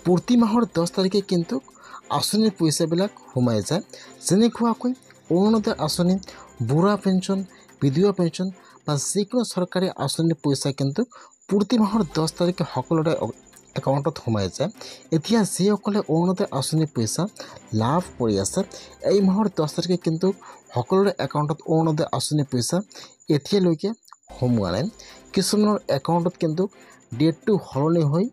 প্ৰতি মাহৰ 10 তাৰিখে কিন্তু আঁচনিৰ পইচাবিলাক সোমাই যায়। যেনেকুৱাকৈ অৰুণোদয় আঁচনি, বুঢ়া পেঞ্চন, বিধৱা পেঞ্চন বা যিকোনো চৰকাৰী আঁচনিৰ পইচা কিন্তু প্ৰতি মাহৰ 10 তাৰিখে সকলোৰে একাউণ্টত সোমাই যায়। এতিয়া যিসকলে অৰুণোদয় আঁচনিৰ পইচা লাভ কৰি আছে, এই মাহৰ 10 তাৰিখে কিন্তু সকলোৰে একাউণ্টত অৰুণোদয় আঁচনিৰ পইচা এতিয়ালৈকে সোমোৱা নাই। কিছুমানৰ একাউণ্টত কিন্তু ডেটটো সলনি হৈ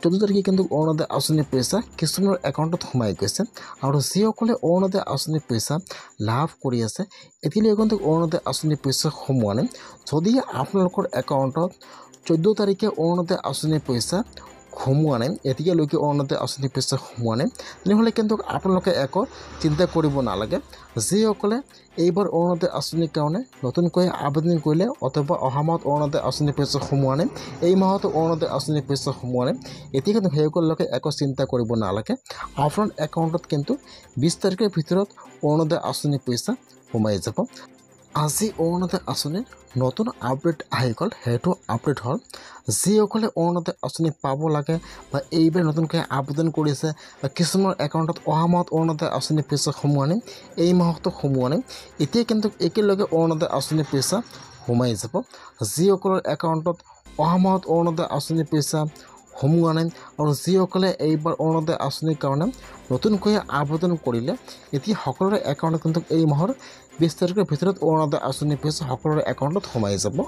14 তাৰিখে কিন্তু অৰুণোদয় আঁচনিৰ পইচা কিছুমানৰ একাউণ্টত সোমাই গৈছে। আৰু যিসকলে অৰুণোদয় আঁচনিৰ পইচা লাভ কৰি আছে, এতিয়ালৈকে কিন্তু অৰুণোদয় আঁচনিৰ পইচা সোমোৱা নাই। যদি আপোনালোকৰ একাউণ্টত 14 তাৰিখে অৰুণোদয় আঁচনিৰ পইচা সোমোৱা নাই, এতিয়ালৈকে অৰুণোদয় আঁচনিৰ পইচা সোমোৱা নাই, তেনেহ'লে কিন্তু আপোনালোকে একো চিন্তা কৰিব নালাগে। যিসকলে এইবাৰ অৰুণোদয় আঁচনিৰ কাৰণে নতুনকৈ আবেদন কৰিলে অথবা অহা মাহত অৰুণোদয় আঁচনিৰ পইচা সোমোৱা নাই, এই মাহতো অৰুণোদয় আঁচনিৰ পইচা সোমোৱা নাই, এতিয়া কিন্তু সেইসকলকে একো চিন্তা কৰিব নালাগে। আপোনাৰ একাউণ্টত কিন্তু 20 তাৰিখৰ ভিতৰত অৰুণোদয় আঁচনিৰ পইচা সোমাই যাব। আজি অৰুণোদয় আঁচনিৰ নতুন আপডেট আহি গ'ল। সেইটো আপডেট হ'ল যিসকলে অৰুণোদয় আঁচনি পাব লাগে বা এইবাৰ নতুনকৈ আবেদন কৰিছে বা কিছুমানৰ একাউণ্টত অহা মাহত অৰুণোদয় আঁচনিৰ পইচা সোমোৱা নাই, এই মাহতো সোমোৱা নাই, এতিয়া কিন্তু একেলগে অৰুণোদয় আঁচনিৰ পইচা সোমাই যাব। যিসকলৰ একাউণ্টত অহা মাহত অৰুণোদয় আঁচনিৰ পইচা সোমোৱা নাই আৰু যিসকলে এইবাৰ অৰুণোদয় আঁচনিৰ কাৰণে নতুনকৈ আবেদন কৰিলে, এতিয়া সকলোৰে একাউণ্টত কিন্তু এই মাহৰ 20 তাৰিখৰ ভিতৰত অৰুণোদয় আঁচনিৰ পইচা সকলোৰে একাউণ্টত সোমাই যাব।